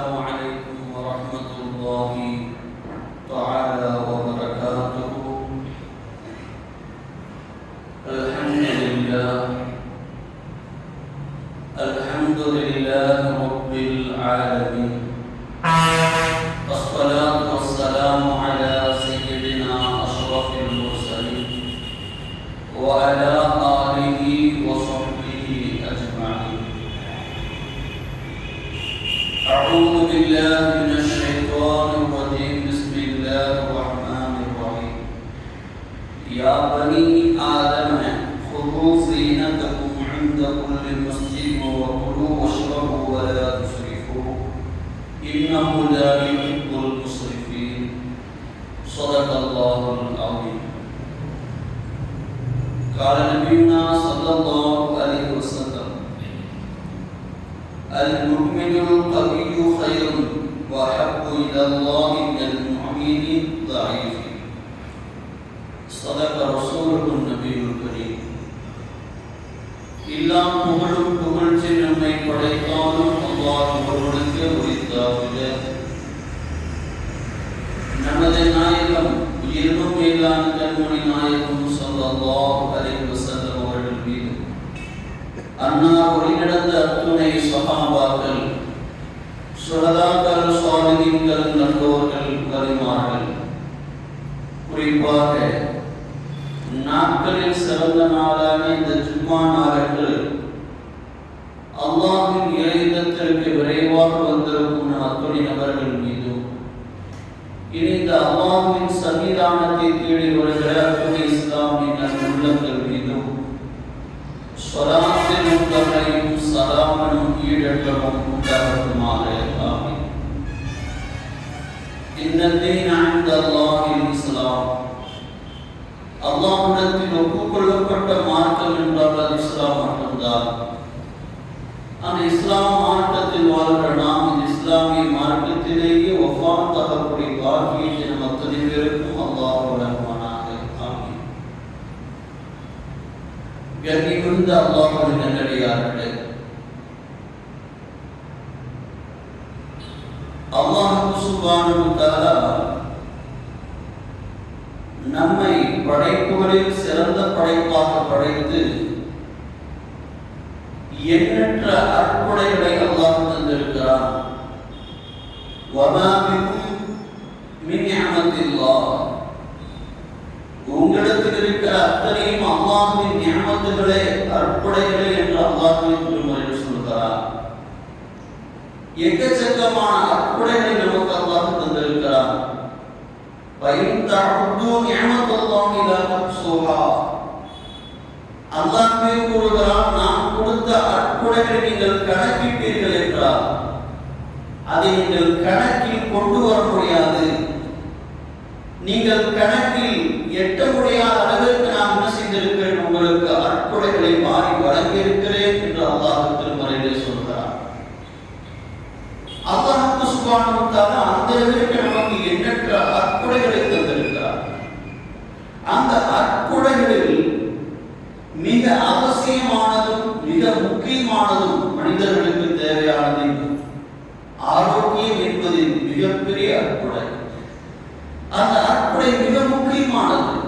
السلام عليكم ورحمة الله تعالى وبركاته. الحمد لله رب العالمين، والصلاة والسلام على سيدنا أشرف المرسلين وعلى آله وصحبه أجمعين. أعوذ بالله من الشيطان الرجيم. بسم الله الرحمن الرحيم. يا بني آدم خذوا زينتكم عند كل مسجد وكلوا واشربوا ولا تسرفوا إنه لا يحب المسرفين. صدق الله العظيم. قال نبينا صلى الله عليه وسلم: المؤمن القوي خير وأحب إلى الله من المؤمن الضعيف. صدق رسوله النبي الكريم. எல்லாம் புகழும் புகழ்ச்சி நம்மை படைத்தாலும் அல்லாஹ் ஒருவனுக்கு உரித்தாகுக. நமது நாயகம் உயிரினும் மேலான கண்மணி நாயகம் ஸல்லல்லாஹு அலைஹி வஸல்லம் அவர்கள் மீது அன்னார் வழிநடந்த அத்துணை சஹாபாக்கள், சுஹதாக்கள், சாலிஹீன்கள், நல்லோர்கள், வலிமார்கள், குறிப்பாக நாட்களில் சிறந்த நாளான இந்த ஜும்மா நாளன்று அல்லாஹ்வின் இறையிடத்திற்கு விரைவாக வந்திருக்கும் அத்துணை நபர்கள் மீதும், இனி இந்த அல்லாஹ்வின் சன்னிதானத்தை தேடி வருகிற அத்துணை இஸ்லாமின் உள்ளங்கள் மீதும் ஸலாத்தினும் கருணையும் சலாமனும் ஈடற்றமும் உண்டாகட்டுமாக. ஆமீன். இன்னதீன இன்தல்லாஹில் இஸ்லாம். அல்லாஹ்விடத்தில் ஒப்புக்கொள்ளப்பட்ட மார்க்கம் என்றால் அது இஸ்லாம் மட்டும்தான். அந்த இஸ்லாம் மார்க்கத்தில் வாழ்கிற நாம் இந்த இஸ்லாமிய மார்க்கத்திலேயே வஃபாத்தாகக்கூடிய பாக்கியத்தை நம் அத்தனை பேருக்கும் அல்லாஹ் வழங்குவானாக. ஆமீன். கண்ணியமிகுந்த அல்லாஹ்வின் நல்லடியார்களே, அல்லாஹ் சுப்ஹானஹு வ தஆலா நம்மை படைப்புகளில் சிறந்த படைப்பாக படைத்து எண்ணற்ற அற்புடைகளை அல்லாஹ் தந்திருக்கிறான். வமா பிக்கும் மின் நிஅமத்தில்லாஹ். உங்களிடத்தில் இருக்கிற அத்தனையும் அல்லாஹ்வின் நிஅமத்துகளே, அற்புடைகளே என்று அல்லாஹ்வின் திருமறையில் சொல்கிறார். எக்கச்சக்கமான அற்புடைகளை நமக்கு அல்லாஹ் தந்திருக்கிறான். அல்லாஹ்வே கூறுகிறான், நான் கொடுத்த அற்புடைகளை நீங்கள் கணக்கிட்டீர்கள் என்றால் அதை நீங்கள் கணக்கில் கொண்டு வர முடியாது. நீங்கள் கணக்கில் எட்ட முடியாத அளவிற்கு நான் என்ன செய்திருக்கிறேன், உங்களுக்கு அற்புடைகளை மாறி வழங்கியிருக்கிறேன் என்று அல்லாஹ் திருமறையிலே சொல்கிறார். அல்லாஹ் சுப்ஹானஹு வ தஆலா அந்த அளவிற்கு நமக்கு எண்ணற்ற அற்புடைகளை தந்திருக்கிறார். அந்த அற்புடைகளில் மிக அவசியமானதும் மிக முக்கியமானதும் மனிதர்களுக்கு தேவையானது ஆரோக்கியம் என்பதில் மிகப்பெரிய அற்புடை. அந்த அற்புடை மிக முக்கியமானது.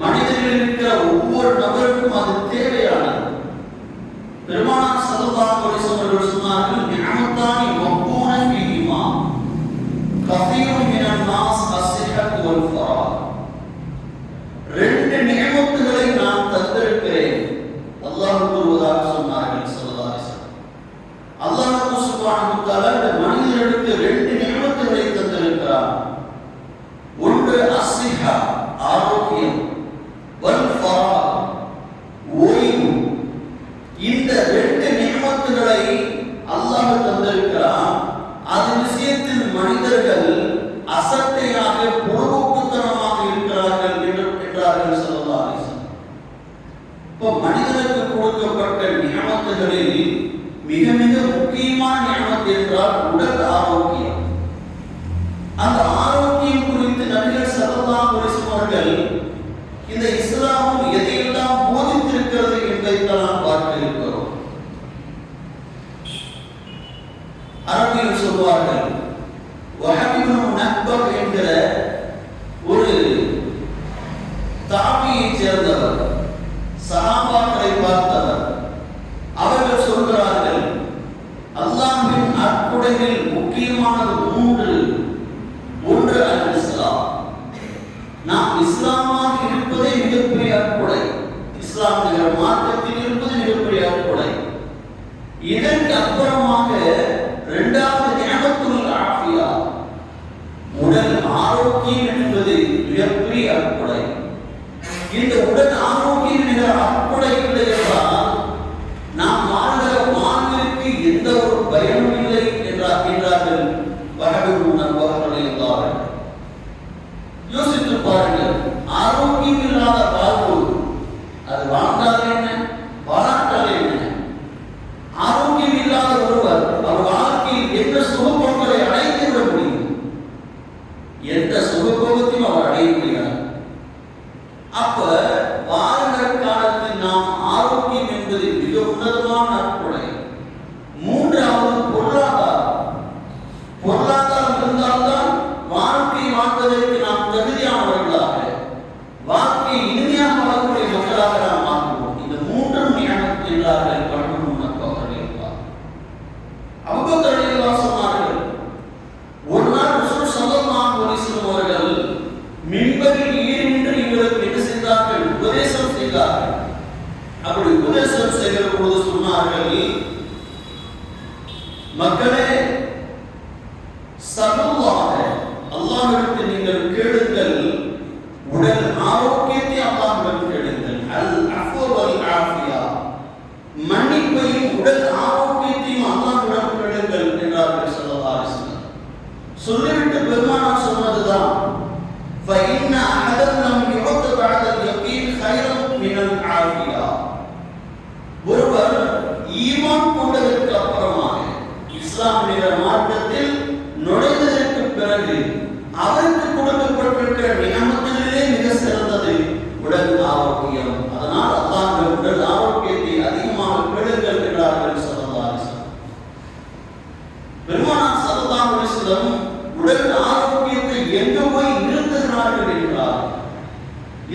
மனிதர்கள் இருக்கிற ஒவ்வொரு நபருக்கும் அது தேவையானது. பெருமானார் ஸல்லல்லாஹு அலைஹி வஸல்லம் சொன்னார்கள், நிஅமத்தானி மக்பூன ஃபீஹிமா கஸீருன் மினன் நாஸ் அஸ்ஸிஹத் வல் ஃபராக். ரெண்டு நிஅமத்துகளை நான் தந்திருக்கிறேன் அல்லாஹ் கூறுவதாக சொன்னார்கள் ஸல்லல்லாஹு அலைஹி வஸல்லம். அல்லாஹ் சுப்ஹானஹு வ தஆலா இந்த மனிதர்களுக்கு ரெண்டு நிஅமத்துகளை தந்திருக்கிறார். ஒன்று அஸ்ஸிஹா, ஆரோக்கியம், வல் ஃபராக், ஓய்வு. இந்த ரெண்டு நிஅமத்துகளை அல்லாஹ் தந்திருக்கிறான். அது விஷயத்தில் மனிதர்கள் அசட்டையாக பொறுப்புத்தனமாக இருக்கிறார்கள் என்றார்கள் ஸல்லல்லாஹு அலைஹி வஸல்லம். இப்போ மனிதனுக்கு கொடுக்கப்பட்ட நிஅமத்துகளில் மிக மிக முக்கியமான நிஅமத் என்றால் உடல் ஆரோக்கியம். அந்த ஆரோக்கியம் குறித்து நபிகள் ஸல்லல்லாஹு அலைஹி வஸல்லம் அவர்கள் இந்த இஸ்லாமும் எதையெல்லாம் போதித்திருக்கிறது என்பதை நாம் பார்க்க இருக்கிறோம். அரபியில் சொல்வார்கள், வஹப் இப்னு நக்பர் என்கிற ஒரு தாபியைச் சேர்ந்தவர், சஹாபாக்களை பார்த்தவர். அவர்கள் சொல்கிறார்கள், அல்லாஹ்வின் அற்புடையில் முக்கியமானது ஒன்று அல் இஸ்லாம். நாம் இஸ்லாமாக இருப்பதே மிகப்பெரிய அற்புடை. இஸ்லாம் என்கிற மார்க்கத்தில் இருப்பது மிகப்பெரிய அற்புடை. இதற்கு அப்புறமாக இரண்டாவது நிஅமத்துல் ஆஃபியா, உடல் ஆரோக்கியம் என்பது மிகப்பெரிய அற்புடை. இந்த உடல் ஆரோக்கியம் என்கிற அற்புடை இல்லை என்றால் நாம் வாழ்கிற வாழ்விற்கு எந்த ஒரு பயனும் இல்லை என்றார்கள் வஹப் இப்னு நக்பர் ரலியல்லாஹு. யோசித்து பாருங்கள், ஆரோக்கியம் இல்லாத வாழ்வு அது வாழ்ந்தால் என்ன, வாழாட்டால் என்ன? ஆரோக்கியம் இல்லாத ஒருவர் அவர் வாழ்க்கையில் எந்த சுகபோகங்களை அடைந்து விட முடியும்? எந்த சுகபோகத்தையும் அவர் அடைய முடியாது. அப்ப வாழ்கிற காலத்தில் நாம் ஆரோக்கியம் என்பது மிக உன்னதமான அற்புடை. மூன்றாவது பொருளாதாரம் இருந்தால்தான் வாழ்க்கை வாழ்வதற்கு நாம் தகுதியானவர்களாக, வாழ்க்கை இனிமையாக வாழக்கூடிய மக்களாக நாம் மாற்றுவோம். இந்த மூன்றும் நியமத் என்றார்கள் அபூபக்கர் ரலியல்லாஹு சொன்னார்கள், ஒரு நாள் ரசூல் ஸல்லல்லாஹு அலைஹி வஸல்லம் அவர்கள் மிம்பரில் ஏறி நின்று எங்களுக்கு என்ன செய்தார்கள்? உபதேசம் செய்தார்கள். அப்படி உபதேசம் செய்கிற பொழுது சொன்னார்கள், மக்களே, சல்லல்லாஹு அல்லாஹ்விடத்தில் நீங்கள் கேளுங்கள், உடல் ஆரோக்கியத்தை அல்லாஹ்விடம் கேளுங்கள். அல் அஃபு வல் ஆஃபியா, மன்னிப்பையும் உடல் ஆரோக்கியத்தையும் அல்லாஹ்விடம் கேளுங்கள் என்றார்கள் ஸல்லல்லாஹு அலைஹி வஸல்லம். சொல்லிவிட்டு பெருமானார் சொன்னதுதான், فإن أحدا لم يعط بعد اليقين خيرا من العافية. ஒருவர் ஈமான் கொண்டதற்கு அப்புறமாக இஸ்லாம் என்ற மார்க்கத்தில் நுழைந்ததற்கு பிறகு அவருக்கு கொடுக்கப்பட்டிருக்கிற நியமத்திலே மிக சிறந்தது உடல் ஆரோக்கியம். அதனால் அல்லாஹ் உடல் ஆரோக்கியத்தை அதிகமாக கேளுங்கள் என்றார்கள் ஸல்லல்லாஹு அலைஹி வஸல்லம். பெருமானார் ஸல்லல்லாஹு அலைஹி வஸல்லம் உடல் ஆரோக்கியத்தை எங்கு போய் நிறுத்துகிறார்கள் என்றால்,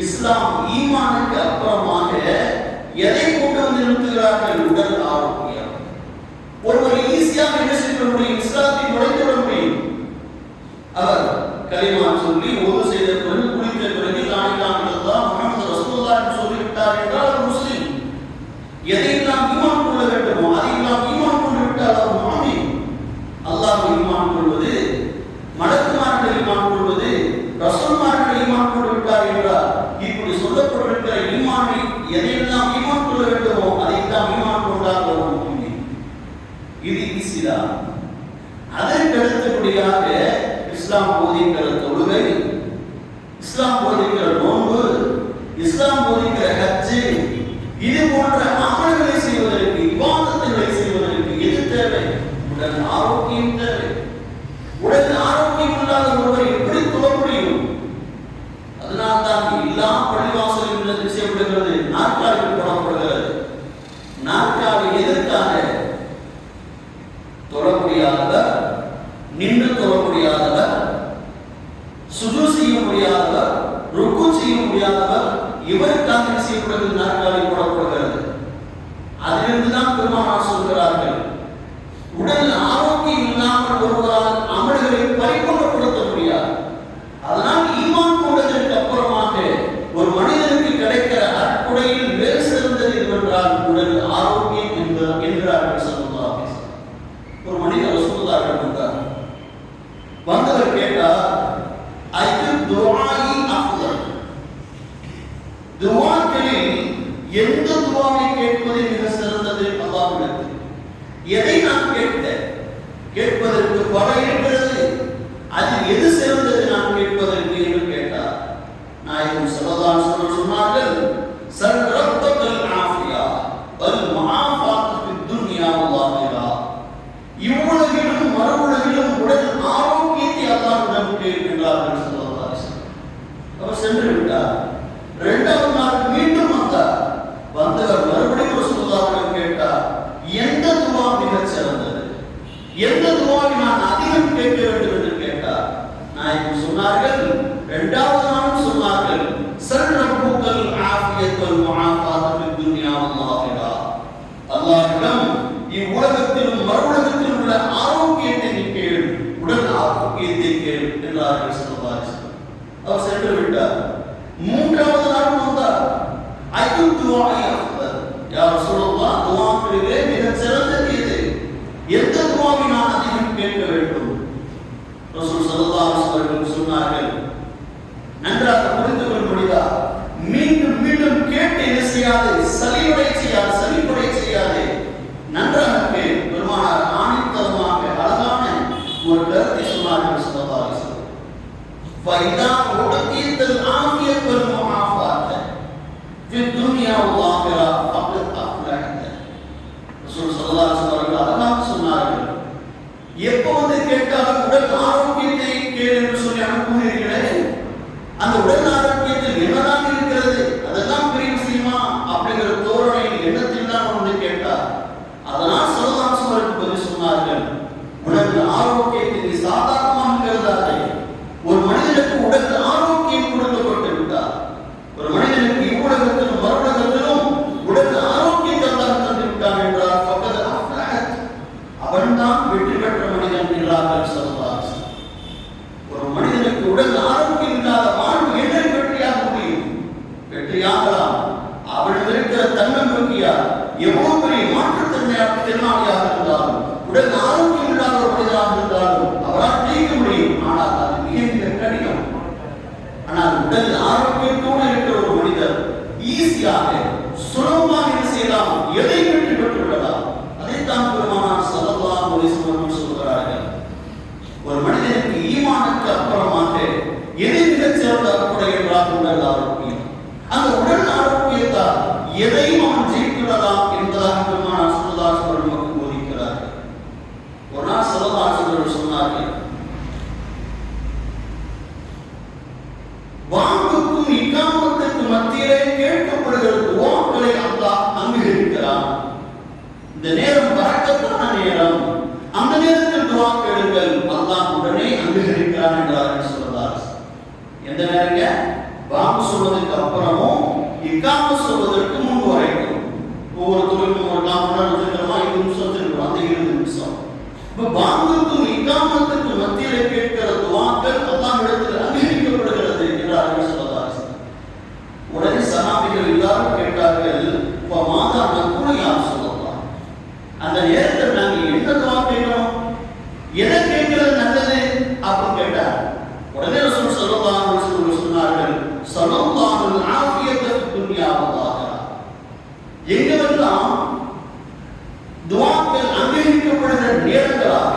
இஸ்லாம் ஈமானுக்கு அப்புறமாக எதை கொண்டு வந்து நிறுத்துகிறார்கள்? உடல் ஆரோக்கியம். ஒருவர் ஈஸியாக என்ன செய்ய முடியும்? இஸ்லாத்தை நுழைந்து விட முடியும். அவர் கலிமா சொல்லி ஓது செய்த பிறகு குளித்த பிறகு லா இலாஹ இல்லல்லாஹ் முஹம்மது ரசூலுல்லாஹ் என்று சொல்லிவிட்டார் என்றால் அவர் முஸ்லிம். எதையெல்லாம் ஈமான் கொள்ள வேண்டுமோ அதையெல்லாம் ஈமான் கொண்டு விட்டால் அவர் முஃமின். அல்லாஹ்வை ஈமான் கொள்வது, மலக்குமார்களை ஈமான் கொள்வது, ரசூல்மார்களை ஈமான் கொண்டு விட்டார் என்றால் இப்படி சொல்லப்பட்டிருக்கிற ஈமானை எதையெல்லாம் ஈமான் கொள்ள வேண்டுமோ அதையெல்லாம் ஈமான் கொண்டால் அவர் முஃமின். இது இஸ்லாம். அதற்கு அடுத்தபடியாக இஸ்லாம் போதிக்கிற தொழுகை, இஸ்லாம் போதிக்கிற நோன்பு, இஸ்லாம் போதிக்கிற ஹஜ், இது போன்ற அமல்களை செய்வதற்கு, இபாதத்துகளை செய்வதற்கு எது தேவை? உடல் ஆரோக்கியம் தேவை. உடல் ஆரோக்கியம் இல்லாத ஒருவர் எப்படி தொழ முடியும்? அதனால்தான் எல்லா பள்ளிவாசலிலும் என்ன செய்யப்படுகிறது? நாற்காலிகள் போடப்படுகிறது. நாற்காலி எதற்காக? தொழ முடியாதவர், நின்று தொழ முடியாதவர், சுஜூ செய்ய முடியாதவர், ருக்கு செய்ய முடியாதவர், இவருக்காக செய்யப்படுகிறது நாற்காலி போடப்படுகிறது. அதிலிருந்துதான் பெருமானார் சொல்கிறார்கள், உடல் ஆரோக்கியம் இல்லாமல் ஒருவரால் அமல்களை பரிபூர்ணப்படுத்த முடியாது. அதனால் ஈமான் கொண்டதற்கு அப்புறமாக ஒரு மனிதனுக்கு கிடைக்கிற அற்புடையில் வேறு சிறந்தது என்றால் உடல் ஆரோக்கியம் என்கிறார்கள் ஸல்லல்லாஹு அலைஹி வஸல்லம். ஒரு மனிதர் ரசூலுல்லாஹ் வந்தார். வந்தவர் கேட்டார், ஐது துஆஇ அஃதல், துஆக்களில் எந்த துஆவை கேட்பது மிக சிறந்தது அல்லாஹ்விடத்தில்? எதை நான் கேட்பதற்கு பல இருக்கிறது, அதில் எது சிறந்தது நான் கேட்பதற்கு என்று கேட்டார். நாயகம் ஸல்லல்லாஹு அலைஹி வஸல்லம் சொன்னார்கள், சல் ரப்பல் ஆஃபியா வல் முஆஃபாத்து ஃபித் துன்யா வல் ஆகிரா. இவ்வுலகிலும் மறுவுலகிலும் உடல் ஆரோக்கியத்தை அல்லாஹ்விடம் கேட்கிறார்கள் ஸல்லல்லாஹு அலைஹி வஸல்லம். அவர் சென்று விட்டார். இரண்டாவது நாள் மீண்டும் வந்தார். வந்தவர் மறுபடியும் ரசூலுல்லாஹ்விடம் கேட்டார், எந்த துஆ மிகச் சிறந்தது? எந்த துஆ துஆவை நான் அதிகம் கேட்க வேண்டும் என்று கேட்டார். நாயகம் சொன்னார்கள், இரண்டாவது நாளும் சொன்னார்கள், சல் ரப்புக்கல் ஆஃபியத் வல் முஆஃபாத் ஃபித் துன்யா வல் ஆகிரா. அல்லாஹ்விடம் இவ்வுலகத்திலும் மறுவுலகத்திலும் உள்ள ஆரோக்கியத்தை நீ கேள், உடல் ஆரோக்கியத்தை கேள் என்றார்கள் ஸல்லல்லாஹு அலைஹி வஸல்லம். அவர் சென்று விட்டார். மூன்றாவது நாள் வந்தார். ஐது துஆஇ அஃதல், யா ரசூலுல்லாஹ், துஆக்களிலே மிகச் சிறந்தது எது? எந்த துஆவை நான் அதிகம் கேட்க வேண்டும்? ரசூல் ஸல்லல்லாஹு அலைஹி வஸல்லம் சொன்னார்கள், நன்றாக புரிந்து கொள்ளும்படியா, மீண்டும் மீண்டும் கேட்டு என்ன செய்யாதே, சலிப்புடை செய்யாதே, நன்றாக கேள். பெருமானார் ஆணித்தரமாக அழகான ஒரு கருத்தை சொன்னார்கள் ஸல்லல்லாஹு அலைஹி வஸல்லம். ஃபைதா உடீத்தல் ஆஃபியத் வல் முஆஃபாத் ஃபித் துன்யா வல் ஆகிரா ஃபக்த் அஃப்லஹத. ரசூல் ஸல்லல்லாஹு அலைஹி வஸல்லம் அழகாக சொன்னார்கள், எப்போ வந்து கேட்டாலும் உடல் ஆரோக்கியத்தை கேள் என்று சொல்லி அனுப்புகிறீர்களே, அந்த உடல் ஆரோக்கியத்தில் என்னதான் இருக்கிறது, அதெல்லாம் பெரிய விஷயமா அப்படிங்கிற தோரணையில் எண்ணத்தில் தான் வந்து கேட்டார். அதனால் ஸல்லல்லாஹு அலைஹி வஸல்லம் பதில் சொன்னார்கள், உடல் ஆரோக்கியத்தை நீ சாதாரணமாக கருதாதே. ஒரு மனிதனுக்கு உடல் ஆரோக்கியம் கொடுக்கப்பட்டு விட்டார். ஒரு மனிதனுக்கு இவ்வுலகத்திலும் மறுவுலகத்திலும் உடல் ஆரோக்கியத்தை அல்லாஹ் தந்து விட்டான் என்றால் ஃபக்கத் அஃப்லஹத், அவன்தான் வெற்றி பெற்ற மனிதன் என்றார்கள் ஸல்லல்லாஹு அலைஹி வஸல்லம். ஒரு மனிதனுக்கு உடல் ஆரோக்கியம் இல்லாத வாழ்வு என்ன வெற்றியாக முடியும்? வெற்றியாகலாம். அவன் இருக்கிற தன்னம்பிக்கையா எவ்வளவு பெரிய மாற்றுத்திறனாளியாக இருந்தாலும், உடல் ஆரோக்கியம் இல்லாத ஒரு மனிதனாக இருந்தாலும் அவரால் ஜெயிக்க முடியும். ஆனால் அது மிக மிக கடினம். ஆனால் உடல் ஆரோக்கியத்தோடு இருக்கிற ஒரு மனிதர் ஈஸியாக சுலபமாக என்ன செய்யலாம், எதை வெற்றி பெற்று விடலாம். அதைத்தான் பெருமானார் ஸல்லல்லாஹு அலைஹி வஸல்லம் சொல்கிறார்கள், ஒரு மனிதனுக்கு ஈமானுக்கு அப்புறமாக எது மிகச் சிறந்த அற்புடை என்றால் உடல் ஆரோக்கியம். அந்த உடல் ஆரோக்கியத்தால் எதையும் அவன் ஜெயித்துவிடலாம் என்பதாக பெருமானார் ஸல்லல்லாஹு அலைஹி வஸல்லம் நமக்கு போதிக்கிறார்கள். ஒரு நாள் ஸல்லல்லாஹு அலைஹி வஸல்லம் சொன்னார்கள், வாங்குக்கும் இகாமத்துக்கு மத்தியிலே கேட்கப்படுகிற துஆக்களை அல்லாஹ் அங்கீகரிக்கிறான். இந்த நேரம் பரக்கத்தான நேரம், அந்த நேரத்தில் துஆ கேளுங்கள், அல்லாஹ் உடனே அங்கீகரிக்கிறான் என்றார்கள் ஸல்லல்லாஹு அலைஹி வஸல்லம். எந்த நேரங்க? வாங்கு சொல்வதற்கு அப்புறமும் இகாமத் சொல்வதற்கு முன்பு வரைக்கும். ஒவ்வொரு தொழிலும் ஒரு 4 மணி நேரம் 5 நிமிஷம் வச்சிருக்கோம், அந்த 20 நிமிஷம். இப்போ வாங்குக்கும் இகாமத்துக்கு மத்தியிலே கேட்கிற துஆக்கள் அல்லாஹ்விடத்தில் அங்கீகரிக்கப்படுகிறது என்றார்கள் ஸல்லல்லாஹு அலைஹி வஸல்லம். உடனே சஹாபிகள் எல்லாரும் கேட்டார்கள், மாதா நக்குல் யா ரசூலல்லாஹ், அந்த நேரத்தில் நாங்கள் என்ன துஆ கேட்கிறோம், எதை கேட்கிறது நல்லது அப்படின்னு கேட்டார். உடனே ரசூல் ஸல்லல்லாஹு அலைஹி வஸல்லம் சொன்னார்கள், ஸல்லல்லாஹு ஆஃபியத ஃபித் துன்யா வல் ஆகிரா. எங்கெல்லாம் துஆக்கள் அங்கீகரிக்கப்படுகிற நேரங்களாக,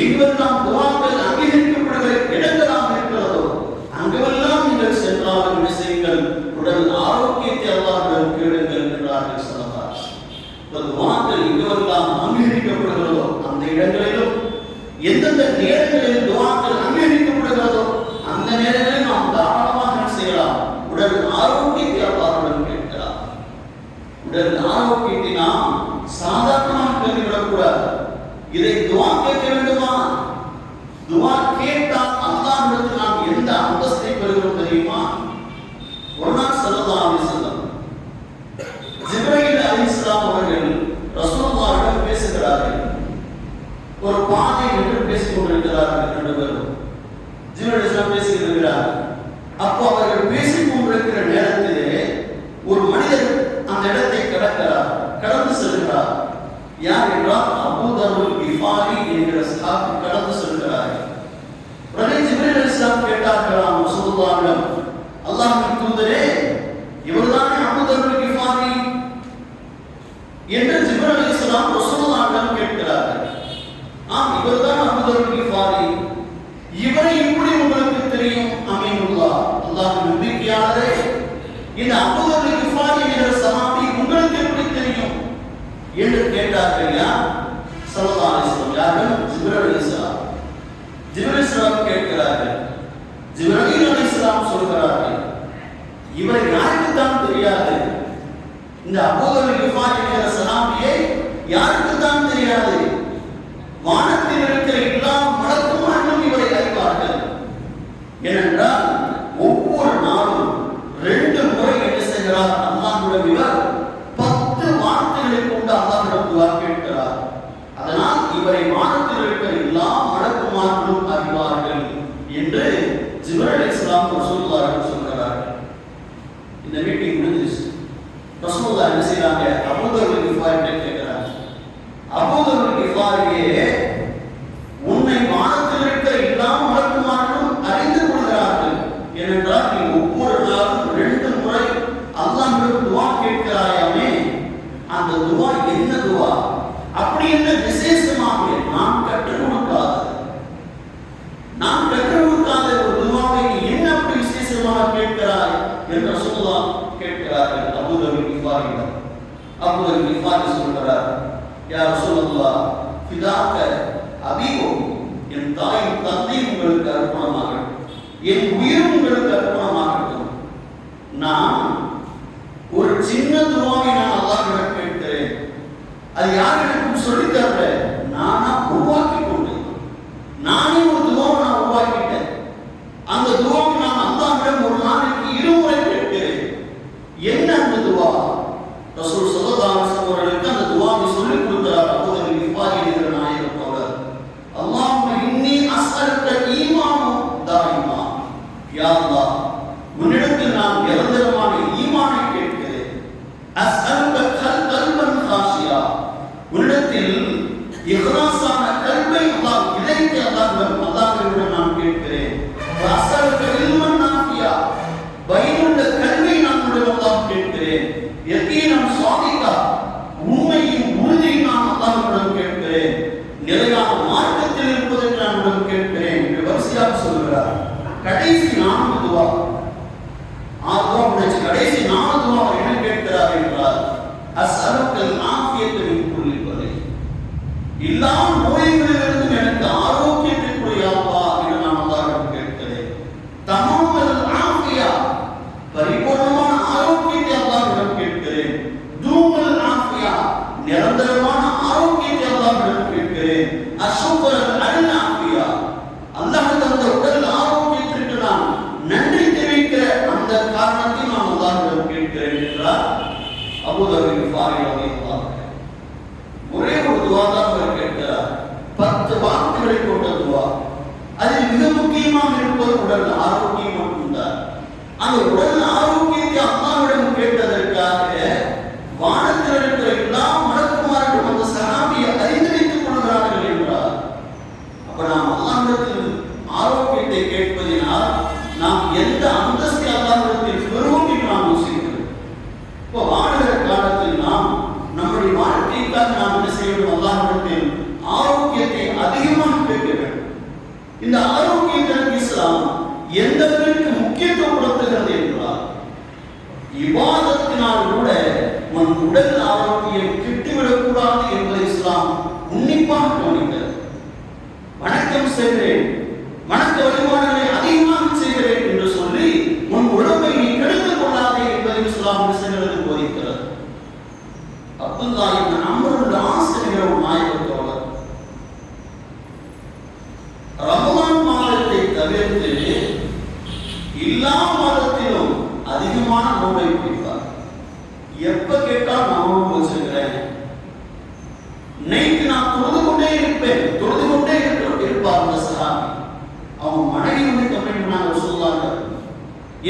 எங்கெல்லாம் துஆக்கள் அங்கீகரிக்கப்படுகிற இடங்களாக இருக்கிறதோ அங்கெல்லாம் நீங்கள் சென்றாலும் விஷயங்கள் உடல் ஆரோக்கியத்தை அல்லாஹ்விடம் கேளுங்கள் என்றார்கள் ஸல்லல்லாஹு அலைஹி வஸல்லம். துஆக்கள் எங்கெல்லாம் அங்கீகரிக்கப்படுகிறதோ அந்த இடங்களிலும், எந்தெந்த நேரங்களில் துஆக்கள் அங்கீகரிக்கப்படுகிறதோ அந்த நேரங்களில் நாம் தாராளமாக செய்யலாம். உடல் ஆரோக்கியத்தை அல்லாஹ்விடம் கேட்கலாம். உடல் ஆரோக்கியத்தை நாம் சாதாரணமாக கருதிவிடக்கூடாது. இதை துஆ கேட்க வேண்டுமா? துஆ கேட்டால் அல்லாஹ்விடத்தில் நாம் எந்த அந்தஸ்தை பெறுகிறோம் தெரியுமா? ஒரு நாள் ஸல்லல்லாஹு அலைஹி வஸல்லம் ஜிப்ரீல் அலைஹிஸ்ஸலாம் அவர்கள் ரசூலுல்லாஹ்விடம் பேசுகிறார்கள். ஒரு பாதை என்று பேசிக் கொண்டிருக்கிறார்கள் இரண்டு பேரும். ஜிப்ரீல் அலைஹிஸ்ஸலாம் பேசுகிறார். அப்போ அவர்கள் பேசிக் கொண்டிருக்கிற நேரத்திலே ஒரு மனிதர் அந்த இடத்தை கடந்து செல்கிறார். யார் என்றால் அபூ தர்ருல் கிஃபாரி என்கிற சஹாபி கடந்து செல்கிறார்கள். உடனே ஜிப்ரீல் அலைஹிஸ்ஸலாம் கேட்டார்களாம் ரசூலுல்லாஹ்விடம், அல்லாஹ்வின் தூதரே, இவர்தானே அபூ தர்ருல் கிஃபாரி என்று ஜிப்ரீல் அலைஹிஸ்ஸலாம் ரசூலுல்லாஹ்விடம் கேட்கிறார்கள். ஆம், இவர்தான் அபூ தர்ருல் கிஃபாரி. இவரை எப்படி உங்களுக்கு தெரியும்? அமீனுல்லாஹ், அல்லாஹ்வின் நம்பிக்கையாளரே, இந்த அபூ தர்ருல் கிஃபாரி என்கிற சஹாபி உங்களுக்கு எப்படி தெரியும் என்று கேட்டார்கள். யார்? ஸல்லல்லாஹு அலைஹி வஸல்லம். யாரும்? ஜிப்ரீல் அலைஹிஸ்ஸலாம். ஜிப்ரீல் அலைஹிஸ்ஸலாம் கேட்கிறார்கள். ஜிப்ரீல் அலைஹிஸ்ஸலாம் சொல்கிறார்கள், இவரை யாருக்கு தான் தெரியாது? இந்த அபூ தர்ருல் கிஃபாரி என்கிற சஹாபியை யாருக்கு தான் தெரியாது? வானத்தில் இருக்கிற எல்லா மலக்குமார்களும் இவரை அறிவார்கள். ஏனென்றால் ஒவ்வொரு நாளும் 2 முறை என்ன செய்கிறார்? அல்லாஹ்விடம் இவர் 10 வார்த்தைகளை கொண்டு அல்லாஹ்விடம் துஆ கேட்கிறார். அதனால் இவரை வானத்தில் இருக்கிற எல்லா மலக்குமார்களும் அறிவார்கள் என்று ஜிப்ரீல் அலைஹிஸ்ஸலாம் ரசூலுல்லாஹ் சொல்கிறார்கள். இந்த மீட்டிங் முடிஞ்சிச்சு. ரசூலுல்லாஹ் என்ன செய்றாங்க? அபூ தர் கிஃபாரிட்ட கேட்கிறாங்க. அபூ தர் கிஃபாரியே, உன்னை வானத்தில் இருக்கிற எல்லா மலக்குமார்களும் அறிந்து கொள்கிறார்கள். ஏனென்றால் நீ ஒவ்வொரு நாளும் 2 முறை அல்லாஹ்விடம் துஆ கேட்கிறாயாமே, அந்த துஆ என்ன துஆ? அப்படி என்ன விசேஷமாக நாம் கற்றுக் கொடுக்காத ஒரு துஆவை நீ என்ன அப்படி விசேஷமாக கேட்கிறாய் என்று ரசூலுல்லாஹ் கேட்கிறார்கள் அபூ தர் கிஃபாரியிடம். அபூ தர் கிஃபாரி சொல்கிறார், யா ரசூலுல்லாஹ், ஃபிதாக அபீஹு, என் தாயும் தந்தையும் உங்களுக்கு அர்ப்பணமாகட்டும், என் உயிரும் உங்களுக்கு அர்ப்பணமாகட்டும். நான் ஒரு சின்ன துஆவை நான் அல்லாஹ்விடம் கேட்கிறேன். அது யாருக்கும் சொல்லி தரல, நானா உருவாக்கி கொண்டேன். நானே ஒரு துஆவை நான் உருவாக்கிட்டேன். அந்த துஆவை நான் அல்லாஹ்விடம் ஒரு நாளைக்கு 2 முறை கேட்கிறேன். என்ன அந்த துஆ? ரசூல் ஸல்லல்லாஹு அலைஹி வஸல்லம் அவர்களுக்கு அந்த துஆவை சொல்லி கொடுக்கிறார் அபூ தர் கிஃபாரி என்கிற நாயகம் அவர்கள். அல்லாஹும்ம இன்னி அஸ்அலுக ஈமானன் தாயிமா. யா அல்லாஹ், உன்னிடத்தில் நான் நிரந்தரமான ஈமானை கேட்கிறேன். அஸ்அலுக கல்பன் காஷியா, உன்னிடத்தில் இஹ்லாஸான கல்பை அல்லாஹ் இதயத்தை அல்லாஹ்விடம் நான் கேட்கிறேன். அஸ்அலுக இல்மன் நாஃபியா, பயனுள்ள கல்வியை நான் உன்னிடம் கேட்கிறேன். யகீனன் சாதிகா, உண்மையின் உறுதியை நான் அல்லாஹ்விடம் கேட்கிறேன். நிலையான மார்க்கத்தில் இருப்பதற்கு நான் உன்னிடம் கேட்கிறேன் என்று வரிசையாக சொல்கிறார். கடைசி 4 துஆ, 6 துஆ முடிச்சு கடைசி 4 துஆ அவர் என்ன கேட்கிறார் என்றால், அஸ்அலுகல் ஆஃபியத மின் குல்லி பலை, எல்லா நோய்களிலிருந்தும் எனக்கு ஆரோக்கியத்தை கொடு யா அல்லாஹ் என்று நான் அல்லாஹ்விடம் கேட்கிறேன். தமாமல் ஆஃபியா, பரிபூர்ணமான ஆரோக்கியத்தை அல்லாஹ்விடம் கேட்கிறேன். தூமல் ஆஃபியா, நிரந்தரமான ஆரோக்கியத்தை அல்லாஹ்விடம் கேட்கிறேன். அஷ்குரல் அல் ஆஃபியா, அல்லாஹ் தந்த உடல் ஆரோக்கியத்திற்கு நான் நன்றி தெரிவிக்கிற அந்த காரணத்தை நான் அல்லாஹ்விடம் கேட்கிறேன் என்றார் அபூ தர் கிஃபாரி ரலியல்லாஹு அன்ஹு. ஒரே ஒரு துஆ தான் அவர் கேட்கிறார். 10 வார்த்தைகளை கொண்ட துஆ. அதில் மிக முக்கியமாக இருப்பது உடல் ஆரோக்கியம் மட்டும்தான். அந்த உடல் ஆரோக்கியத்தை அல்லாஹ்விடம் கேட்டதற்காக வானத்தில் இருக்கிற எல்லா மலக்குமார்களும் அந்த சஹாபியை அறிந்து வைத்துக் கொள்கிறார்கள் என்றார். அப்ப நாம் அல்லாஹ்விடத்தில் ஆரோக்கியத்தை கேட்பதினால் நாம் எந்த அந்தஸ்தை அல்லாஹ்விடத்தில் பெறுவோம் என்று நாம் யோசிக்கிறோம். இப்போ வாழுகிற காலத்தில் நாம் நம்முடைய வாழ்க்கைக்காக நாம் என்ன செய்ய வேண்டும்? அல்லாஹ்விடத்தில் ஆரோக்கியத்தை அதிகமாக கேட்க வேண்டும். இந்த ஆரோக்கியத்திற்கு இஸ்லாம் எந்த அளவிற்கு முக்கியத்துவம் கொடுத்துகிறது என்றால், இபாதத்தினால் கூட உன் உடல் ஆரோக்கியம் கெட்டுவிடக் கூடாது என்பதை இஸ்லாம் உன்னிப்பாக கவனிக்கிறது. வணக்கம் செய்கிறேன், வணக்க வழிபாடுகளை அதிகமாக செய்கிறேன் என்று சொல்லி உன் உடம்பை நீ கெடுத்துக் கொள்ளாதே என்பதை இஸ்லாம் செய்கிறது போதிக்கிறது. அப்துல்லாஹ் இப்னு அம்ர் இப்னு ஆஸ் என்கிற ஒரு நாயகத்தோழர் ரமலான் மாதத்தை தவிர்த்து எல்லா மாதத்திலும் அதிகமான நோன்பை பிடிப்பார். எப்ப கேட்டால் நான் நோன்பு வச்சிருக்கிறேன், நைட்டு நான் தொழுது கொண்டே இருப்பார் அந்த சஹாபி. அவங்க மனைவி வந்து கம்ப்ளைண்ட் பண்ணாங்க, சொல்லுவாங்க,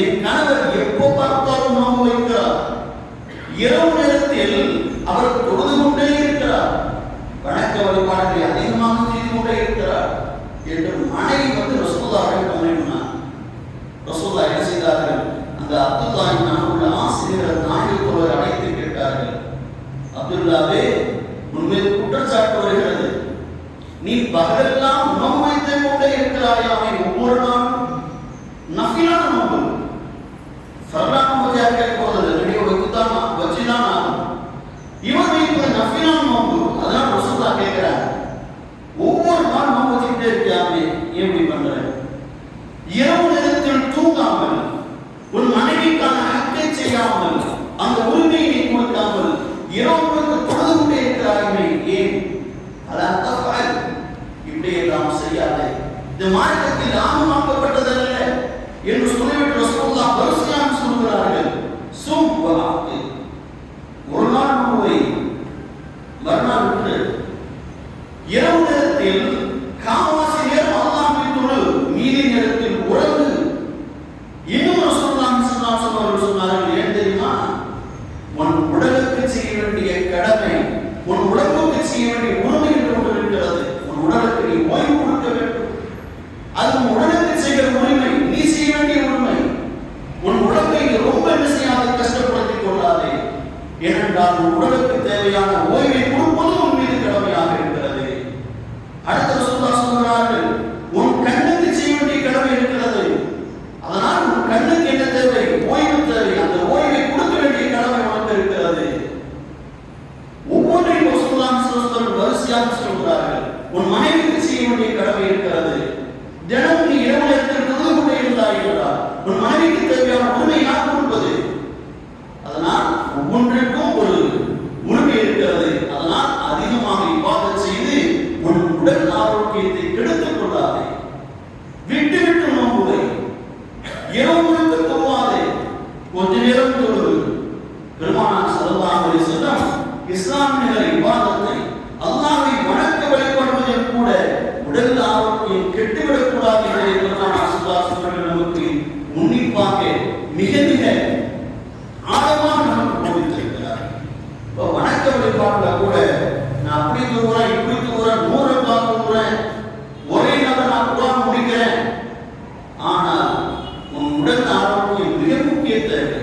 என் கணவர் எப்போ பார்த்தாலும் நோன்பு வைக்கிறார், இரவு நேரத்தில் அவர் தொழுது கொண்டே இருக்கிறார், வணக்க வழிபாடுகளை அதிகமாக செய்து கொண்டே இருக்கிறார் என்று மனைவி வந்து ரசூலுல்லாஹ்விடம் கம்ப்ளைண்ட் பண்ணார். ரசூலுல்லாஹ் என்ன செய்தார்கள்? அந்த அப்துல்லாஹ் இப்னு அம்ர் ஆசிரியர் நாயகத்தோழர் அழைத்து கேட்டார்கள், அப்துல்லாவே, உன்மீது குற்றச்சாட்டு வருகிறது, நீ பகலெல்லாம் நோன்பு வைத்துக் கொண்டே இருக்கிறாயாமே, ஒவ்வொரு நாளும் நஃபிலான நோன்பு, ஃபர்லான நோன்பு கேட்பது ரெடியோ வச்சுதான் ஆகும். இவர் வைப்பது நஃபிலான நோன்பு. அதனால ரசூலுல்லாஹ் கேட்கிறார், ஒவ்வொரு நாள் நோன்பு வச்சுக்கிட்டே இருக்கியாமே, ஏன் இப்படி பண்ற? இரவு நேரத்தில் தூங்காமல், உன் மனைவிக்கான ஹக்கை செய்யாமல், அந்த உரிமையை கொடுக்காமல் இரவு தொழுது கொண்டே இருக்கிறார்கள். ஏன்? செய்யலாம், செய்யாதே, இந்த மார்க்கத்தில் ஆகமாக்கப்பட்டதல்ல என்று சொல்லிவிட்டு ரசூலுல்லாஹ் வரிசையாக சொல்கிறார்கள். சும் வஅஃது, ஒரு நாள் நோவை, மறுநாள் விட்டு, இரவு நேரத்தில் காவாசி நேரம் அல்லாஹ்வை தொழு, மீதி நேரத்தில் உறங்கு. இன்னும் ரசூலுல்லாஹ் ஸல்லல்லாஹு அலைஹி வஸல்லம் சொன்னார்கள், ஏன் தெரியுமா? உன் உடலுக்கு செய்ய வேண்டிய கடமை, உன் உடலுக்கு செய்ய வேண்டிய உரிமை என்று ஒன்று இருக்கிறது. உன் உடலுக்கு நீ ஓய்வு கொடுக்க வேண்டும். அது உன் உடலுக்கு செய்கிற உரிமை, நீ செய்ய வேண்டிய உரிமை. உன் உடம்பை ரொம்ப என்ன செய்யாத கஷ்டப்படுத்திக் கொள்ளாதே. ஏனென்றால் உன் உடலுக்கு தேவையான ஓய்வை கொடுப்பது உன் மீது கடமையாக இருக்கிறது. அடுத்த ரசூலுல்லாஹ் சொல்கிறார்கள், உன் கண்ணுக்கு செய்ய வேண்டிய கடமை இருக்கிறது. அதனால் உன் கண்ணுக்கு என்ன தேவை? ஓய்வு தேவை. அந்த ஓய்வை கொடுக்க வேண்டிய கடமை உனக்கு இருக்கிறது. ஒவ்வொன்றையும் ரசூலுல்லாஹ் ஸல்லல்லாஹு அலைஹி வஸல்லம் வரிசையாக சொல்கிறார்கள். உன் மனைவிக்கு செய்ய வேண்டிய கடமை இருக்கிறது. தினமும் நீ இரவு நேரத்தில் தொழுது கொண்டே இருந்தாய் என்றால் உன் மனைவிக்கு தேவையான உரிமை யார் கொடுப்பது? அதனால் ஒவ்வொன்றிற்கும் ஒரு உரிமை இருக்கிறது. அதனால் அதிகமாக இபாதத் செய்து உன் உடல் ஆரோக்கியத்தை கெடுத்துக் கொள்ளாதே. விட்டு விட்டு நோம்புவை, இரவு முழுக்க தொழுவாதே, கொஞ்ச நேரம் தொழு. பெருமானார் ஸல்லல்லாஹு அலைஹி வஸல்லம் இஸ்லாமிய இபாதத்தை, அல்லாஹ்வை வணக்க வழிபடுவதில் கூட உடல் ஆரோக்கியம் கெட்டுவிடக் கூடாது என்பதை பெருமானார் ஸல்லல்லாஹு அலைஹி வஸல்லம் நமக்கு உன்னிப்பாக மிக மிக ஆழமாக நமக்கு போதித்திருக்கிறார். இப்போ வணக்க வழிபாடுல கூட நான் அப்படி தூங்குறேன், இப்படி தூங்குறேன், 100 ரக்காத் தூங்குறேன், ஒரே நாள் நான் குர்ஆன் முடிக்கிறேன். ஆனால் உன் உடல் ஆரோக்கியம் மிக முக்கிய தேவை.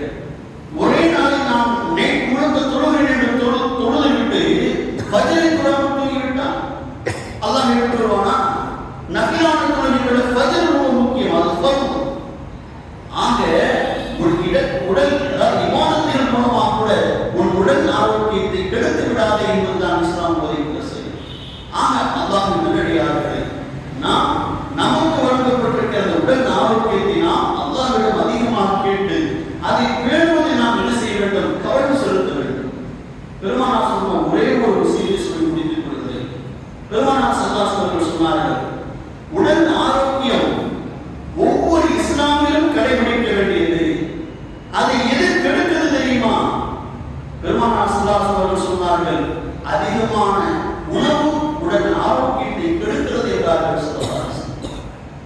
ஒரே நாளில் நாம் நைட் முழுக்க தொழுகிறேன் என்று தொழுது விட்டு ஃபஜ்ரை தொழாமல் தூங்கிவிட்டான் அல்லாஹ் ஏற்றுக்கொள்வானா? நஃபிலான தொழுகை விட ஃபஜ்ர் ரொம்ப முக்கியம். அது ஃபர்து. ஆக உடல் இபாதத்தின் மூலமாக கூட உன் உடல் ஆரோக்கியத்தை கெடுத்து விடாதே என்பதுதான் இஸ்லாம் போதிக்கிற செய்தி. ஆக அல்லாஹ்வின் நல்லடியார்களே, நாம் நமக்கு வழங்கப்பட்டிருக்கிற அந்த உடல் ஆரோக்கியத்தை நாம் அல்லாஹ்விடம் அதிகமாக கேட்டு அதை பேணுவதை நாம் என்ன செய்ய வேண்டும்? கவனம் செலுத்த வேண்டும். பெருமானார் சொன்ன ஒரே ஒரு விஷயத்தை சொல்லி முடித்துக் கொள்கிறேன். பெருமானார் ஸல்லல்லாஹு அலைஹி வஸல்லம் சொன்னார்கள், உடல் ஆரோக்கியம் ஒவ்வொரு இஸ்லாமிலும் கடைபிடிக்க வேண்டியது. அதை எது கெடுக்கிறது தெரியுமா? பெருமானார் ஸல்லல்லாஹு அலைஹி வஸல்லம் சொன்னார்கள், அதிகமான உணவு உடல் ஆரோக்கியத்தை கெடுக்கிறது என்றார்கள்.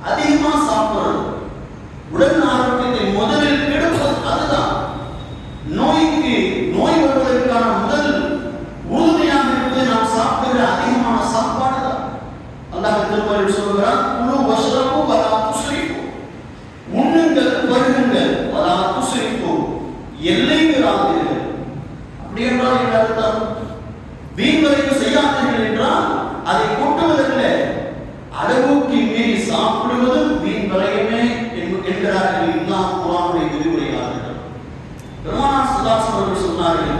அதிகமா சாப்பிடுறது உடல் ஆரோக்கியத்தை முதலில் கெடுப்பது. அதுதான் நோய் வருவதற்கான முதல் உறுதியாக இருப்பது நாம் சாப்பிடுகிற அதிகமான சாப்பாடு தான். அல்லாஹ் திருமறையில் சொல்கிறான், குலு வஷ்ரபு வலா துஸ்ரிஃபு, உண்ணுங்கள் பருகுங்கள், வலா துஸ்ரிஃபு, எல்லை மீறாதீர்கள். அப்படி என்றால் என்ன அர்த்தம்? வீண்வரைவு செய்யாதீர்கள் என்றால் அதை கொட்டுவதல்ல, அளவுக்கு மீறி சாப்பிடுவதும் வீண் வரையமே என்கிறார்கள். இதுதான் குர்ஆனுடைய விதிமுறையாளர்கள். பெருமானார் ஸல்லல்லாஹு அலைஹி வஸல்லம் சொன்னார்கள்,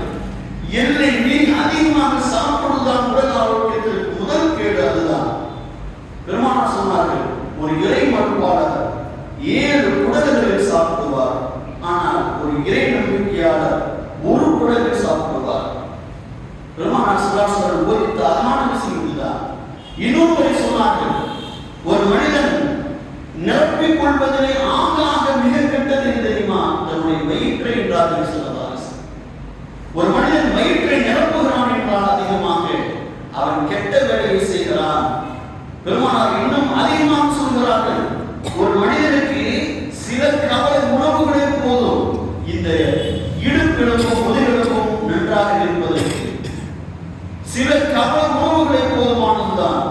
எல்லை மீறி அதிகமாக சாப்பிடுவதுதான் உடல் ஆரோக்கியத்திற்கு முதல் கேடு. அதுதான் பெருமானார் சொன்னார்கள், ஒரு இறை மறுப்பாளர் 7 குடல்களில் சாப்பிடுவார், ஆனால் ஒரு இறை நம்பிக்கையாளர் 1 குடலில் சாப்பிடுவார். பெருமானார் ஸல்லல்லாஹு அலைஹி வஸல்லம் போதித்த அழகான விஷயம் இதுதான். இன்னொரு சொன்னார்கள், ஒரு மனிதன் நிரப்பிக் கொள்வதிலே ஆங்காக மிக கெட்டது தெரியுமா? தன்னுடைய வயிற்றை என்றார்கள் ஸல்லல்லாஹு அலைஹி வஸல்லம். ஒரு மனிதன் வயிற்றை நிரப்புகிறான் என்றால் அதிகமாக அவன் கெட்ட வேலையை செய்கிறான். பெருமானார் இன்னும் அதிகமாக சொல்கிறார்கள், ஒரு மனிதனுக்கு சில கவலை உணவுகளே போதும் இந்த இடுப்பிடமும் முதுகெலும்பும் நன்றாக இருப்பதற்கு. சில கவலை உணவுகளே போதுமானதுதான்.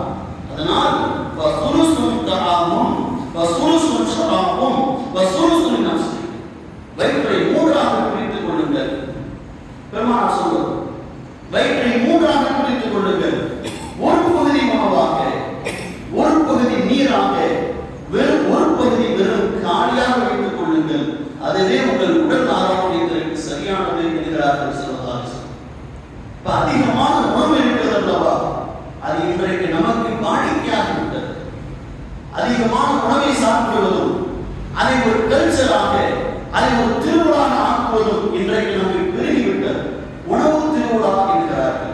அதனால் வசுலுசுன் தஆமும் வசுலுசுன் ஷராபும் வசுலுசுன் நஃப்ஸி, வயிற்றை 3ஆக பிரித்துக் கொள்ளுங்கள். பெருமானார் சொல்வது, வயிற்றை 3ஆக பிரித்துக் கொள்ளுங்கள். ஒரு பகுதி உணவாக, ஒரு பகுதி நீராக, ஒரு பகுதி வெறும் காலியாக வைத்துக் கொள்ளுங்கள். அதுவே உங்கள் உடல் ஆரோக்கியத்திற்கு சரியானது என்கிறார்கள் ஸல்லல்லாஹு அலைஹி வஸல்லம். அதிகமான உணவு இருக்கிறது அல்லவா, அது இன்றைக்கு நமக்கு வாடிக்கையாகிவிட்டது. அதிகமான உணவை சாப்பிடுவதும் அதை ஒரு கல்ச்சராக, அதை ஒரு திருவிழாக ஆக்குவதும் இன்றைக்கு நமக்கு பெருகிவிட்டது. உணவு திருவிழா என்கிறார்கள்.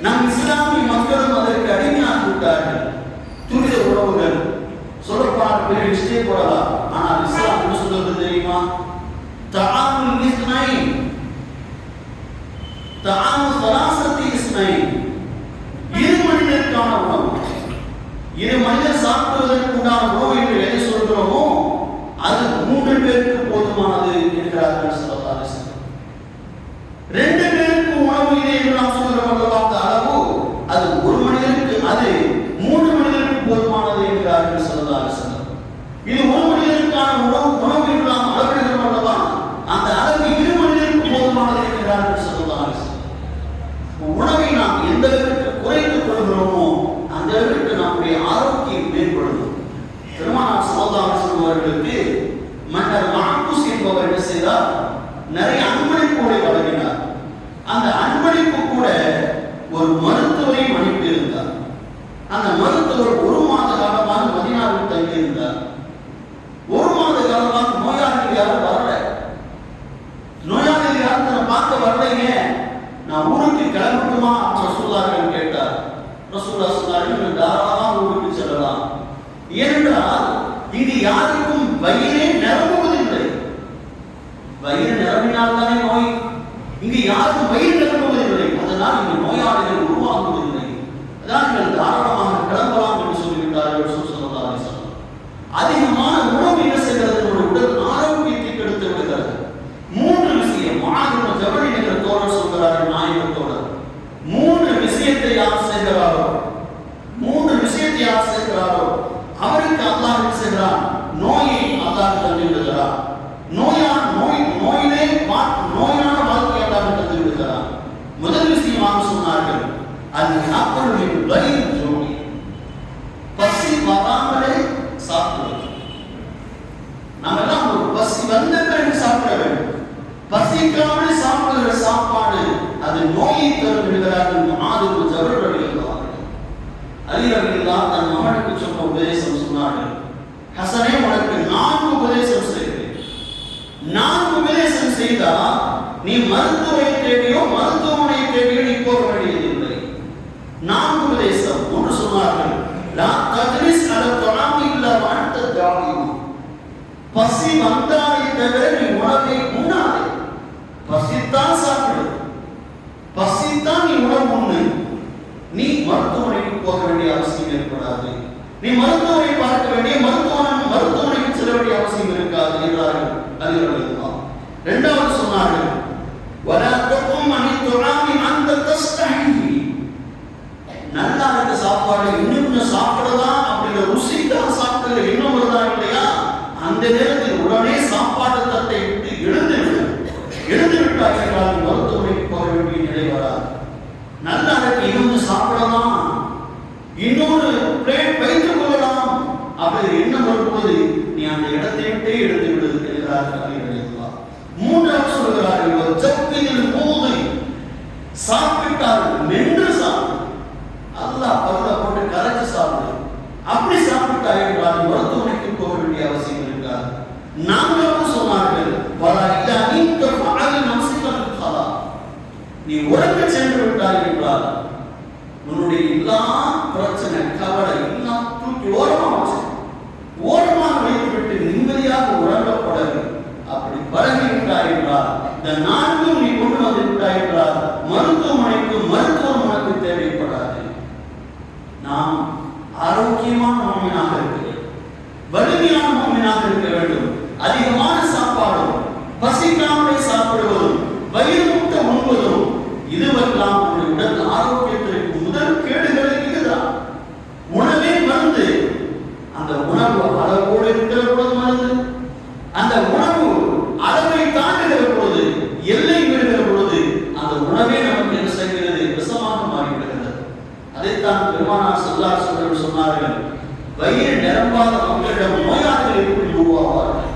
நம் இஸ்லாமிய மக்களும் அதற்கு அடிமையாகிவிட்டார்கள். துரித உணவுகள் சொல்லப்போனால் பெரிய லிஸ்டே போடலாம். ஆனால் இஸ்லாம் என்ன சொல்றது தெரியுமா? தஆமுல் இஸ்னைன், தஆமு ஸலாஸத்தி இஸ்னைன், இரு மனிதருக்கான உணவு. இரு மனிதர் சாப்பிடுவதற்கு உண்டான உணவு என்று எதை சொல்கிறோமோ அது 3 பேருக்கு போதுமானது என்கிறார்கள் ஸல்லல்லாஹு அலைஹி வஸல்லம். 2 பேருக்கு உணவு இது என்று நாம் சொல்கிறோம் அல்லவா, அந்த அளவு அது ஒரு மனிதருக்கு, அது 3 மனிதருக்கு போதுமானது என்கிறார்கள் ஸல்லல்லாஹு அலைஹி வஸல்லம். இது ஒரு மனிதருக்கான உணவு என்று நாம் அளவிடுகிறோம் அல்லவா, அந்த அளவு 2 மனிதருக்கு போதுமானது என்கிறார்கள் ஸல்லல்லாஹு அலைஹி வஸல்லம். உணவை நாம் எந்த அளவுக்கு குறைத்துக் கொள்கிறோமோ அந்த அளவுக்கு நம்முடைய ஆரோக்கியம் மேம்படும். பெருமானார் ஸல்லல்லாஹு அலைஹி வஸல்லம் அவர்களுக்கு மன்னர் மாக்கூஸ் என்பவர் என்ன செய்தார்? நிறைய அன்பளிப்புகளை வழங்கினார். அந்த அன்பளிப்பு கூட ஒரு மருத்துவரையும் அனுப்பியிருந்தார். அந்த மருத்துவர் 1 மாத காலமாக மதீனாவில் தங்கியிருந்தார். 1 மாத காலமாக நோயாளிகள் யாரும் வரல. நோயாளிகள் யாரும் தன்னை பார்க்க வரலைங்க. நான் ஊருக்கு கிளம்பட்டுமா ரசூலுல்லாஹ் கேட்டார். ரசூலுல்லாஹ் சொன்னார்கள், தாராளமாக ஊருக்கு செல்லலாம். ஏனென்றால் இங்கு யாருக்கும் வயிறே நிரம்புவதில்லை. வயிறு நிரம்பினால் தானே நோய். இங்கு யாருக்கும் வயிறு நிரம்புவதில்லை. அதனால் இங்கு நோயாளிகள் உருவாகுவதில்லை. அதான் நீங்கள் தாராளமாக கிளம்பலாம் என்று சொல்லிவிட்டார்கள் ரசூல் ஸல்லல்லாஹு அலைஹி வஸல்லம். அதிகமான உணவு என்ன செய்கிறது? நம்முடைய உடல் ஆரோக்கியத்தை கெடுத்து விடுகிறது. 3 விஷயம் முஆத் இப்னு ஜபல் என்கிற தோழர் சொல்கிறார்கள், நாயகத்தோடு 3 விஷயத்தை யார் செய்கிறாரோ, 3 விஷயத்தை யார் செய்கிறாரோ அவருக்கு அல்லாஹ் என்ன செய்கிறான்? நோயை அல்லாஹ் தந்து விடுகிறான். நோயான வாழ்க்கையை அல்லாஹ் தந்து விடுகிறான். முதல் விஷயமாக சொன்னார்கள், அது சாப்பிடுவதில் வயிறு ஜோடி, பசி வராமலே சாப்பிடுவது. நம்ம எல்லாம் ஒரு பசி வந்த பிறகு சாப்பிட வேண்டும். பசிக்காமல் சாப்பிடுகிற சாப்பாடு அது நோயை தரும் விடுகிறார்கள். முஆத் இப்னு ஜபல் ரலியல்லாஹு அன்ஹு, அலி ரலியல்லாஹு தன் மகனுக்கு சொன்ன உபதேசம் சொன்னார்கள், ஹசனே உனக்கு 4 உபதேசம் செய்கிறேன். 4 உபதேசம் செய்தா நீ மருத்துவரை தேடியோ மருத்துவமனையை தேடியோ நீ போக வேண்டியதில்லை. 4 உபதேசம். ஒன்று சொன்னார்கள், லா தஜ்லிஸ் அலா துஆமி இல்லா வ அன்த ஜாஇம். பசி வந்தாலே தவிர நீ உணவை உண்ணாதே. பசித்தான் சாப்பிடு, பசித்தான் நீ உணவு உண்ணு. நீ மருத்துவமனைக்கு போக வேண்டிய அவசியம் ஏற்படாது. நீ மருத்துவரை பார்க்க வேண்டிய மருத்துவமனைக்கு செல்ல வேண்டிய அவசியம் இருக்காது என்றார்கள் அலி ரலியல்லாஹு. 2வது சொன்னார்கள், வலா தகும் அனி துஆமி அன்த தஸ்தஹி. நல்லா இருக்க சாப்பாடு இன்னும் சாப்பிடலாம் அப்படிங்கிற ருசிக்காக சாப்பிடுற எண்ணம் வருதா இல்லையா, அந்த நேரத்தில் உடனே சாப்பாட்டு தட்டை விட்டு எழுந்து விட்டார் என்றால் மருத்துவமனைக்கு போக வேண்டிய நிலை வராது. நல்லா இருக்க இன்னும் சாப்பிடலாம், இன்னொரு பிளேட் வைத்துக் கொள்ளலாம் அப்படி எண்ணம் வரும்போது நீ அந்த இடத்தை விட்டே எடுத்து விடுது என்கிறார்கள் அலி ரலியல்லாஹு. 3வது சொல்கிறார்கள், ஜப்பினில் மூதை, சாப்பிட்டால் மென்று சாப்பிடு. அல்லாஹ் பல்ல போட்டு கரைச்சு சாப்பிடு. அப்படி சாப்பிட்டாய் என்றால் மருத்துவமனைக்கு போக வேண்டிய அவசியம் இருக்காது. 4வது சொன்னார்கள், வலா இல்லா நீங்க ஃபஅல் நஃப்ஸிகல் கலா. நீ உறங்க சென்று விட்டாய் என்றால் உன்னுடைய எல்லா பிரச்சனை கவலை எல்லாம் தூக்கி ஓரமாக வைத்துவிட்டு நிம்மதியாக உறங்கப்படகு. அப்படி பழகி விட்டாய் என்றால், இந்த 4 நீ கொண்டு வந்து விட்டாய் என்றால் மருத்துவமனைக்கு மருத்துவம் உனக்கு தேவைப்படாது. நாம் ஆரோக்கியமான மனிதனாக இருக்க வேண்டும், வலிமையான மனிதனாக இருக்க வேண்டும். அதிகமான சாப்பாடும் பசிக்காமலே சாப்பிடுவதும் வயிறு முட்ட உண்பதும் இதுவெல்லாம் உடல் ஆரோக்கியத்திற்கு முதல் கேடுகள் இதுதான். உணவே மருந்து. அந்த உணவு அளவோடு இருக்கிற பொழுது மருந்து, அந்த உணவு அளவை தாண்டுகிற பொழுது, எல்லை மீறுகிற பொழுது அந்த உணவே நமக்கு என்ன செய்கிறது? விஷமாக மாறிவிடுகிறது. அதைத்தான் பெருமானார் ஸல்லல்லாஹு அலைஹி வஸல்லம் சொன்னார்கள், வயிறு நிரம்பாத மக்களிடம் நோயாளிகள் எப்படி உருவாவார்கள்?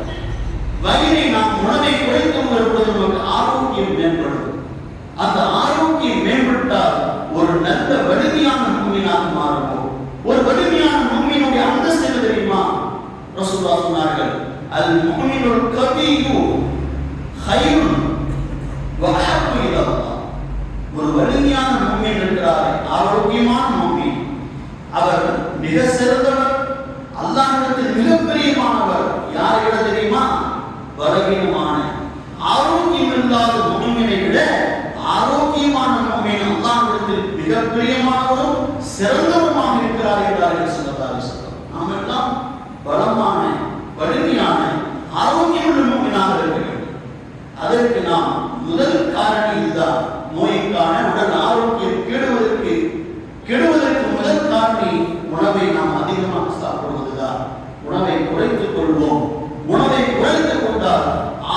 வயிறை நாம் உணவை குறைத்துங்கிற பொழுது நமக்கு ஆரோக்கியம் மேம்படும். அந்த ஆரோக்கியம் மேம்பட்டால் ஒரு நல்ல வலிமையான முஃமினாக மாறுவோம். ஒரு வலிமையான முஃமினுடைய அந்தஸ்து என்ன தெரியுமா? ரசூலுல்லாஹ் சொன்னார்கள், அல் முஃமினுல் கவியு கைருன் வ அஹப்பு இலா அல்லாஹ். ஒரு வலிமையான முஃமின் இருக்கிறார், ஆரோக்கியமான முஃமின், அவர் மிக மிக சிறந்தவர், அல்லாஹ்விடத்தில் மிகப்பெரியமானவர். யாரை தெரியுமா? பலவீனமான ஆரோக்கியம் இல்லாத முஃமினை விட ஆரோக்கியமான முஃமின் அல்லாஹ்விடத்தில் மிக பிரியமானவரும் சிறந்தவருமாக இருக்கிறார் என்றார்கள் ஸல்லல்லாஹு அலைஹி வஸல்லம். நாம் எல்லாம் பலமான வலிமையான ஆரோக்கியமுள்ள முஃமினாக இருக்க வேண்டும். அதற்கு நாம் முதல் காரணி இதுதான். நோய்க்கான உடல் ஆரோக்கியம் கெடுவதற்கு முதல் காரணி உணவை நாம் அதிகமாக சாப்பிடுவதுதான். உணவை குறைத்துக் கொள்வோம். உணவை குறைத்துக் கொண்டால்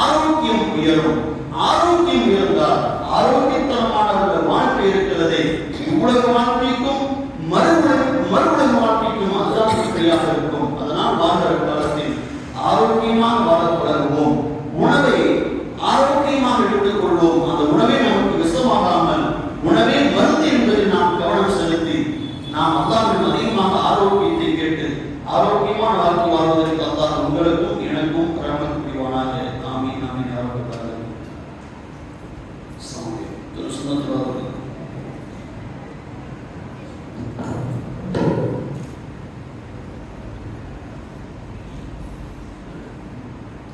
ஆரோக்கியம் உயரும். ஆரோக்கியம் உயர்ந்தால் ஆரோக்கியத்தனமான வாழ்க்கை இருக்கிறது. உலக வாழ்க்கைக்கும் மறுவுலக வாழ்க்கைக்கும் அதுதான் சரியாக இருக்கும். அதனால் வாழ்கிற காலத்தில் ஆரோக்கியமாக வாழ பழகுவோம். உணவை ஆரோக்கியமாக எடுத்துக் கொள்வோம். அந்த உணவை நமக்கு விஷமாகாமல் உணவே மருந்து என்பதை நாம் கவனம் செலுத்தி நாம் அல்லாஹ்விடம் அதிகமாக ஆரோக்கியத்தை கேட்டு ஆரோக்கியமான வாழ்க்கை வாழ்வதற்கு அல்லாஹ் உங்களுக்கும் எனக்கும் ரஹ்மத் புரிவானாக. ஆமீன் ஆமீன் யா ரப்பல் ஆலமீன்.